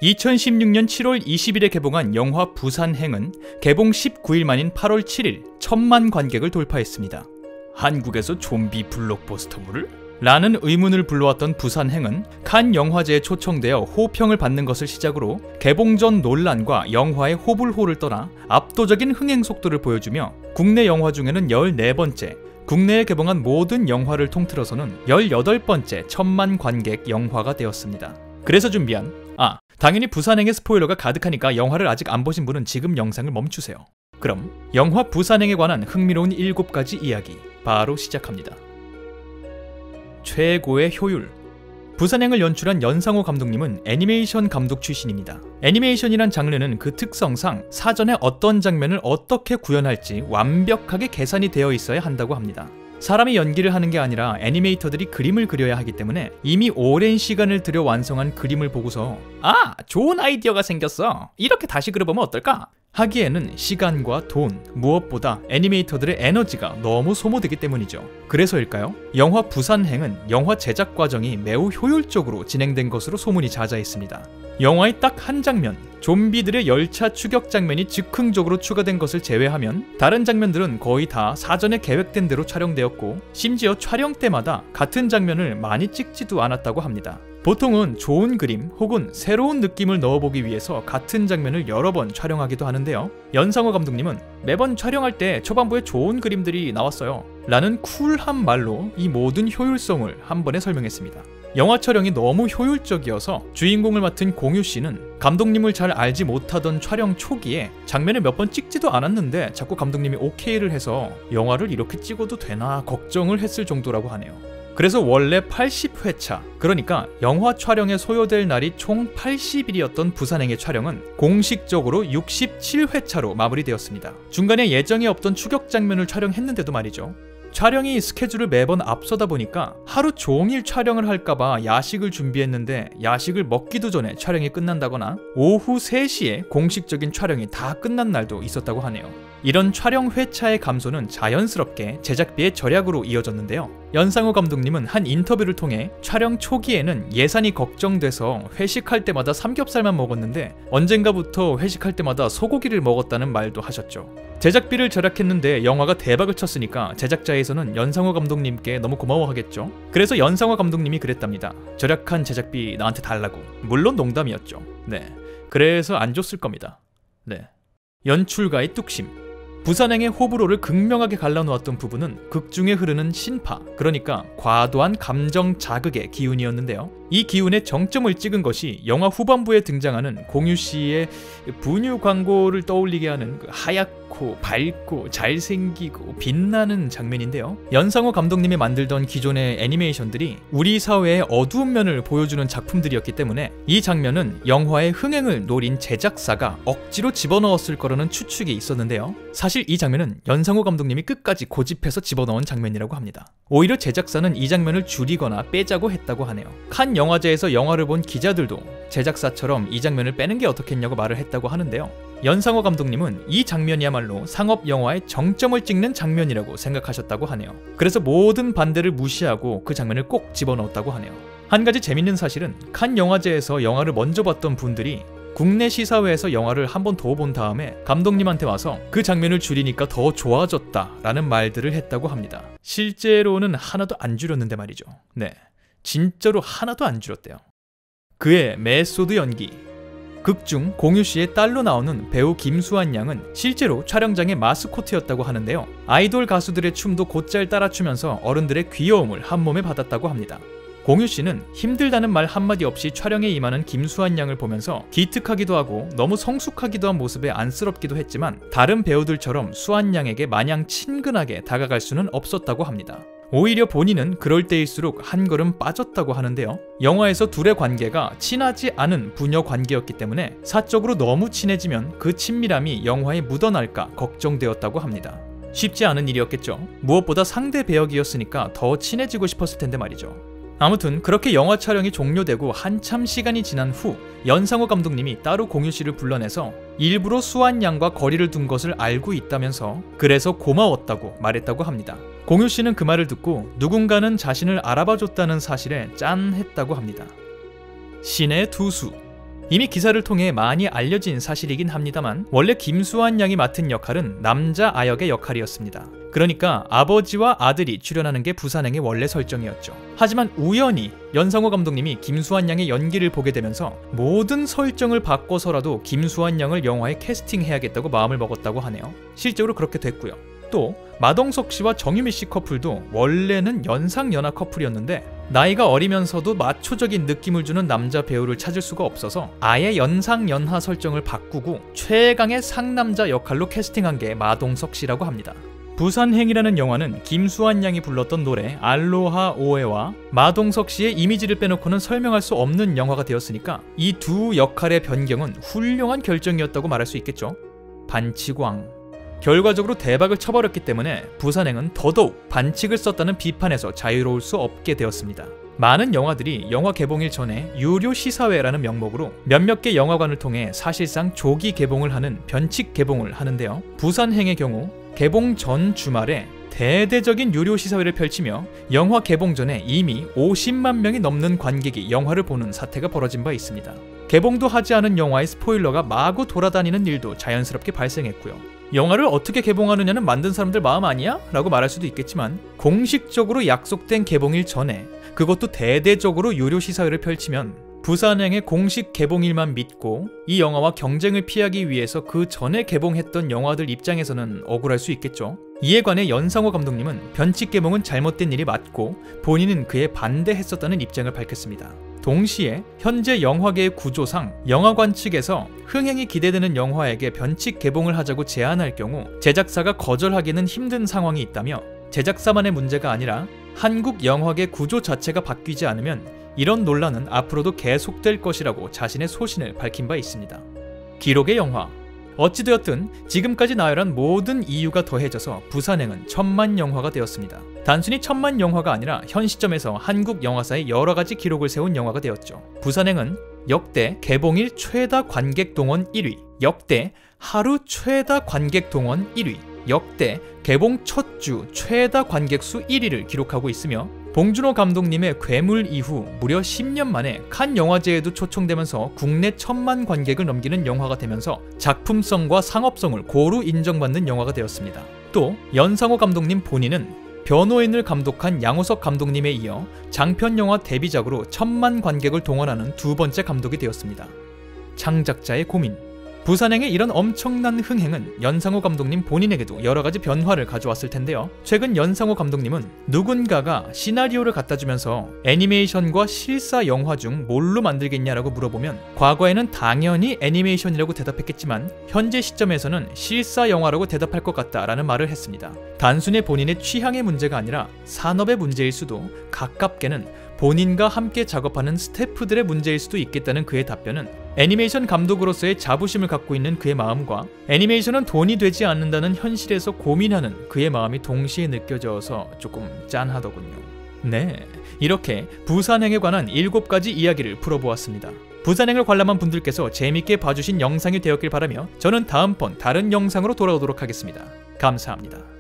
2016년 7월 20일에 개봉한 영화 부산행은 개봉 19일 만인 8월 7일 1000만 관객을 돌파했습니다. 한국에서 좀비 블록버스터물을? 라는 의문을 불러왔던 부산행은 칸 영화제에 초청되어 호평을 받는 것을 시작으로 개봉 전 논란과 영화의 호불호를 떠나 압도적인 흥행 속도를 보여주며 국내 영화 중에는 14번째, 국내에 개봉한 모든 영화를 통틀어서는 18번째 1000만 관객 영화가 되었습니다. 그래서 준비한 당연히 부산행의 스포일러가 가득하니까 영화를 아직 안 보신 분은 지금 영상을 멈추세요. 그럼 영화 부산행에 관한 흥미로운 7가지 이야기 바로 시작합니다. 최고의 효율. 부산행을 연출한 연상호 감독님은 애니메이션 감독 출신입니다. 애니메이션이란 장르는 그 특성상 사전에 어떤 장면을 어떻게 구현할지 완벽하게 계산이 되어 있어야 한다고 합니다. 사람이 연기를 하는 게 아니라 애니메이터들이 그림을 그려야 하기 때문에 이미 오랜 시간을 들여 완성한 그림을 보고서 좋은 아이디어가 생겼어, 이렇게 다시 그려보면 어떨까? 하기에는 시간과 돈, 무엇보다 애니메이터들의 에너지가 너무 소모되기 때문이죠. 그래서일까요? 영화 부산행은 영화 제작 과정이 매우 효율적으로 진행된 것으로 소문이 자자했습니다. 영화의 딱 한 장면, 좀비들의 열차 추격 장면이 즉흥적으로 추가된 것을 제외하면 다른 장면들은 거의 다 사전에 계획된 대로 촬영되었고, 심지어 촬영 때마다 같은 장면을 많이 찍지도 않았다고 합니다. 보통은 좋은 그림 혹은 새로운 느낌을 넣어보기 위해서 같은 장면을 여러 번 촬영하기도 하는데요. 연상호 감독님은 매번 촬영할 때 초반부에 좋은 그림들이 나왔어요 라는 쿨한 말로 이 모든 효율성을 한 번에 설명했습니다. 영화 촬영이 너무 효율적이어서 주인공을 맡은 공유씨는 감독님을 잘 알지 못하던 촬영 초기에 장면을 몇 번 찍지도 않았는데 자꾸 감독님이 오케이를 해서 영화를 이렇게 찍어도 되나 걱정을 했을 정도라고 하네요. 그래서 원래 80회차, 그러니까 영화 촬영에 소요될 날이 총 80일이었던 부산행의 촬영은 공식적으로 67회차로 마무리되었습니다. 중간에 예정이 없던 추격 장면을 촬영했는데도 말이죠. 촬영이 스케줄을 매번 앞서다 보니까 하루 종일 촬영을 할까봐 야식을 준비했는데 야식을 먹기도 전에 촬영이 끝난다거나 오후 3시에 공식적인 촬영이 다 끝난 날도 있었다고 하네요. 이런 촬영 회차의 감소는 자연스럽게 제작비의 절약으로 이어졌는데요. 연상호 감독님은 한 인터뷰를 통해 촬영 초기에는 예산이 걱정돼서 회식할 때마다 삼겹살만 먹었는데 언젠가부터 회식할 때마다 소고기를 먹었다는 말도 하셨죠. 제작비를 절약했는데 영화가 대박을 쳤으니까 제작자에서는 연상호 감독님께 너무 고마워하겠죠. 그래서 연상호 감독님이 그랬답니다. 절약한 제작비 나한테 달라고. 물론 농담이었죠. 그래서 안 줬을 겁니다. 연출가의 뚝심. 부산행의 호불호를 극명하게 갈라놓았던 부분은 극 중에 흐르는 신파, 그러니까 과도한 감정 자극의 기운이었는데요. 이 기운의 정점을 찍은 것이 영화 후반부에 등장하는 공유씨의 분유 광고를 떠올리게 하는 그 하얗고 밝고 잘생기고 빛나는 장면인데요. 연상호 감독님이 만들던 기존의 애니메이션들이 우리 사회의 어두운 면을 보여주는 작품들이었기 때문에 이 장면은 영화의 흥행을 노린 제작사가 억지로 집어넣었을 거라는 추측이 있었는데요. 사실 이 장면은 연상호 감독님이 끝까지 고집해서 집어넣은 장면이라고 합니다. 오히려 제작사는 이 장면을 줄이거나 빼자고 했다고 하네요. 칸 영화제에서 영화를 본 기자들도 제작사처럼 이 장면을 빼는 게 어떻겠냐고 말을 했다고 하는데요. 연상호 감독님은 이 장면이야말로 상업 영화의 정점을 찍는 장면이라고 생각하셨다고 하네요. 그래서 모든 반대를 무시하고 그 장면을 꼭 집어넣었다고 하네요. 한 가지 재밌는 사실은 칸 영화제에서 영화를 먼저 봤던 분들이 국내 시사회에서 영화를 한 번 더 본 다음에 감독님한테 와서 그 장면을 줄이니까 더 좋아졌다 라는 말들을 했다고 합니다. 실제로는 하나도 안 줄였는데 말이죠. 진짜로 하나도 안 줄였대요. 그의 메소드 연기. 극중 공유씨의 딸로 나오는 배우 김수환 양은 실제로 촬영장의 마스코트였다고 하는데요. 아이돌 가수들의 춤도 곧잘 따라추면서 어른들의 귀여움을 한몸에 받았다고 합니다. 공유씨는 힘들다는 말 한마디 없이 촬영에 임하는 김수환 양을 보면서 기특하기도 하고 너무 성숙하기도 한 모습에 안쓰럽기도 했지만 다른 배우들처럼 수환 양에게 마냥 친근하게 다가갈 수는 없었다고 합니다. 오히려 본인은 그럴 때일수록 한 걸음 빠졌다고 하는데요. 영화에서 둘의 관계가 친하지 않은 부녀 관계였기 때문에 사적으로 너무 친해지면 그 친밀함이 영화에 묻어날까 걱정되었다고 합니다. 쉽지 않은 일이었겠죠. 무엇보다 상대 배역이었으니까 더 친해지고 싶었을 텐데 말이죠. 아무튼 그렇게 영화 촬영이 종료되고 한참 시간이 지난 후 연상호 감독님이 따로 공유씨를 불러내서 일부러 수환 양과 거리를 둔 것을 알고 있다면서 그래서 고마웠다고 말했다고 합니다. 공유씨는 그 말을 듣고 누군가는 자신을 알아봐줬다는 사실에 짠했다고 합니다. 신의 두수. 이미 기사를 통해 많이 알려진 사실이긴 합니다만 원래 김수환 양이 맡은 역할은 남자 아역의 역할이었습니다. 그러니까 아버지와 아들이 출연하는 게 부산행의 원래 설정이었죠. 하지만 우연히 연상호 감독님이 김수환 양의 연기를 보게 되면서 모든 설정을 바꿔서라도 김수환 양을 영화에 캐스팅해야겠다고 마음을 먹었다고 하네요. 실제로 그렇게 됐고요. 또 마동석 씨와 정유미 씨 커플도 원래는 연상연하 커플이었는데 나이가 어리면서도 마초적인 느낌을 주는 남자 배우를 찾을 수가 없어서 아예 연상연하 설정을 바꾸고 최강의 상남자 역할로 캐스팅한 게 마동석 씨라고 합니다. 부산행이라는 영화는 김수환 양이 불렀던 노래 알로하 오에와 마동석 씨의 이미지를 빼놓고는 설명할 수 없는 영화가 되었으니까 이 두 역할의 변경은 훌륭한 결정이었다고 말할 수 있겠죠. 반치광. 결과적으로 대박을 쳐버렸기 때문에 부산행은 더더욱 반칙을 썼다는 비판에서 자유로울 수 없게 되었습니다. 많은 영화들이 영화 개봉일 전에 유료 시사회라는 명목으로 몇몇 개 영화관을 통해 사실상 조기 개봉을 하는 변칙 개봉을 하는데요. 부산행의 경우 개봉 전 주말에 대대적인 유료 시사회를 펼치며 영화 개봉 전에 이미 50만 명이 넘는 관객이 영화를 보는 사태가 벌어진 바 있습니다. 개봉도 하지 않은 영화의 스포일러가 마구 돌아다니는 일도 자연스럽게 발생했고요. 영화를 어떻게 개봉하느냐는 만든 사람들 마음 아니야? 라고 말할 수도 있겠지만 공식적으로 약속된 개봉일 전에 그것도 대대적으로 유료 시사회를 펼치면 부산행의 공식 개봉일만 믿고 이 영화와 경쟁을 피하기 위해서 그 전에 개봉했던 영화들 입장에서는 억울할 수 있겠죠. 이에 관해 연상호 감독님은 변칙 개봉은 잘못된 일이 맞고 본인은 그에 반대했었다는 입장을 밝혔습니다. 동시에 현재 영화계의 구조상 영화관 측에서 흥행이 기대되는 영화에게 변칙 개봉을 하자고 제안할 경우 제작사가 거절하기는 힘든 상황이 있다며 제작사만의 문제가 아니라 한국 영화계 구조 자체가 바뀌지 않으면 이런 논란은 앞으로도 계속될 것이라고 자신의 소신을 밝힌 바 있습니다. 기록의 영화. 어찌되었든 지금까지 나열한 모든 이유가 더해져서 부산행은 천만 영화가 되었습니다. 단순히 천만 영화가 아니라 현 시점에서 한국 영화사의 여러 가지 기록을 세운 영화가 되었죠. 부산행은 역대 개봉일 최다 관객 동원 1위, 역대 하루 최다 관객 동원 1위, 역대 개봉 첫 주 최다 관객수 1위를 기록하고 있으며 봉준호 감독님의 괴물 이후 무려 10년 만에 칸 영화제에도 초청되면서 국내 1000만 관객을 넘기는 영화가 되면서 작품성과 상업성을 고루 인정받는 영화가 되었습니다. 또 연상호 감독님 본인은 변호인을 감독한 양호석 감독님에 이어 장편 영화 데뷔작으로 1000만 관객을 동원하는 두 번째 감독이 되었습니다. 창작자의 고민. 부산행의 이런 엄청난 흥행은 연상호 감독님 본인에게도 여러가지 변화를 가져왔을 텐데요. 최근 연상호 감독님은 누군가가 시나리오를 갖다주면서 애니메이션과 실사 영화 중 뭘로 만들겠냐라고 물어보면 과거에는 당연히 애니메이션이라고 대답했겠지만 현재 시점에서는 실사 영화라고 대답할 것 같다라는 말을 했습니다. 단순히 본인의 취향의 문제가 아니라 산업의 문제일 수도 가깝게는 본인과 함께 작업하는 스태프들의 문제일 수도 있겠다는 그의 답변은 애니메이션 감독으로서의 자부심을 갖고 있는 그의 마음과 애니메이션은 돈이 되지 않는다는 현실에서 고민하는 그의 마음이 동시에 느껴져서 조금 짠하더군요. 네, 이렇게 부산행에 관한 7가지 이야기를 풀어보았습니다. 부산행을 관람한 분들께서 재밌게 봐주신 영상이 되었길 바라며 저는 다음번 다른 영상으로 돌아오도록 하겠습니다. 감사합니다.